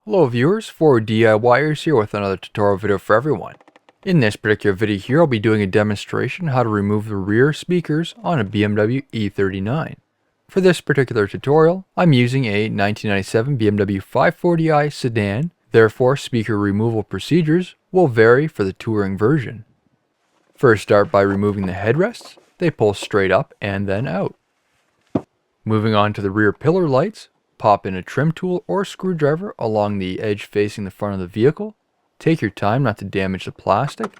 Hello viewers, 4DIYers here with another tutorial video for everyone. In this particular video here, I'll be doing a demonstration how to remove the rear speakers on a BMW E39. For this particular tutorial, I'm using a 1997 BMW 540i sedan, therefore speaker removal procedures will vary for the touring version. First, start by removing the headrests. They pull straight up and then out. Moving on to the rear pillar lights, pop in a trim tool or screwdriver along the edge facing the front of the vehicle. Take your time not to damage the plastic.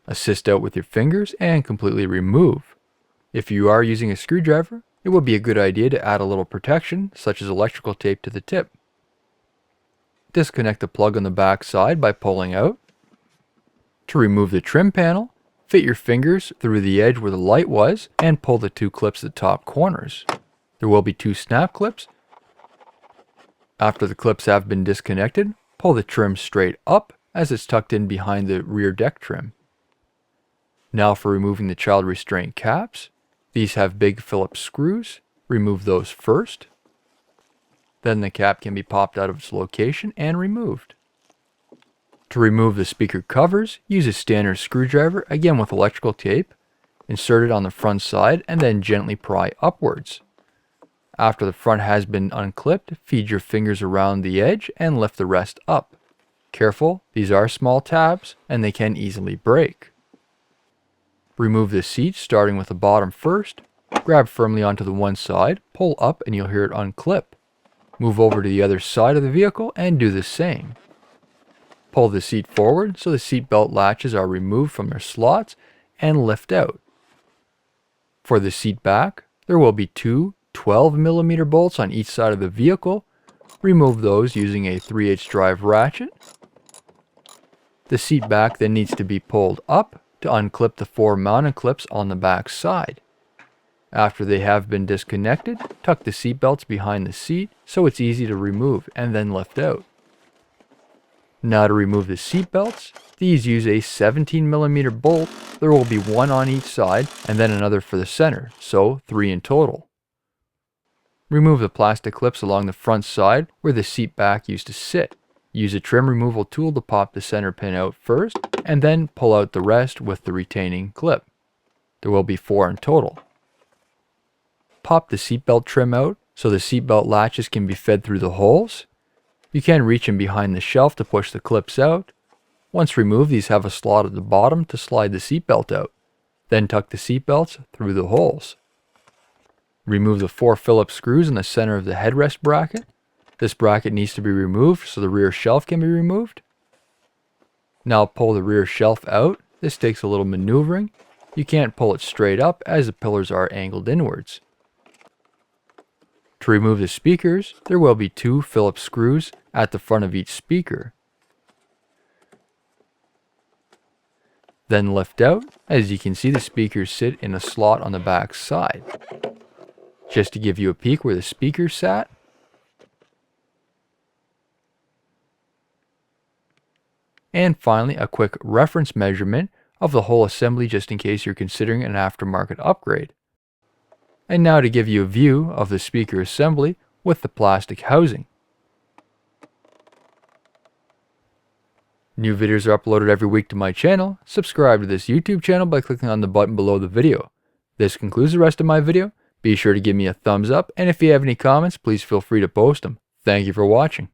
Assist out with your fingers and completely remove. If you are using a screwdriver, it would be a good idea to add a little protection, such as electrical tape to the tip. Disconnect the plug on the back side by pulling out. To remove the trim panel, fit your fingers through the edge where the light was and pull the two clips at the top corners. There will be two snap clips. After the clips have been disconnected, pull the trim straight up as it's tucked in behind the rear deck trim. Now for removing the child restraint caps. These have big Phillips screws. Remove those first. Then the cap can be popped out of its location and removed. To remove the speaker covers, use a standard screwdriver, again with electrical tape. Insert it on the front side and then gently pry upwards. After the front has been unclipped, feed your fingers around the edge and lift the rest up. Careful, these are small tabs and they can easily break. Remove the seat starting with the bottom first. Grab firmly onto the one side, pull up and you'll hear it unclip. Move over to the other side of the vehicle and do the same. Pull the seat forward so the seat belt latches are removed from their slots and lift out. For the seat back, there will be two 12mm bolts on each side of the vehicle. Remove those using a 3/8 drive ratchet. The seat back then needs to be pulled up to unclip the four mounting clips on the back side. After they have been disconnected, tuck the seat belts behind the seat so it's easy to remove and then lift out. Now to remove the seat belts, these use a 17mm bolt. There will be one on each side and then another for the center, so 3 in total. Remove the plastic clips along the front side where the seat back used to sit. Use a trim removal tool to pop the center pin out first, and then pull out the rest with the retaining clip. There will be 4 in total. Pop the seatbelt trim out so the seatbelt latches can be fed through the holes. You can reach in behind the shelf to push the clips out. Once removed, these have a slot at the bottom to slide the seatbelt out. Then tuck the seatbelts through the holes. Remove the 4 Phillips screws in the center of the headrest bracket. This bracket needs to be removed so the rear shelf can be removed. Now pull the rear shelf out. This takes a little maneuvering. You can't pull it straight up as the pillars are angled inwards. To remove the speakers, there will be 2 Phillips screws at the front of each speaker. Then lift out. As you can see, the speakers sit in a slot on the back side. Just to give you a peek where the speakers sat. And finally, a quick reference measurement of the whole assembly just in case you're considering an aftermarket upgrade. And now to give you a view of the speaker assembly with the plastic housing. New videos are uploaded every week to my channel. Subscribe to this YouTube channel by clicking on the button below the video. This concludes the rest of my video. Be sure to give me a thumbs up, and if you have any comments, please feel free to post them. Thank you for watching.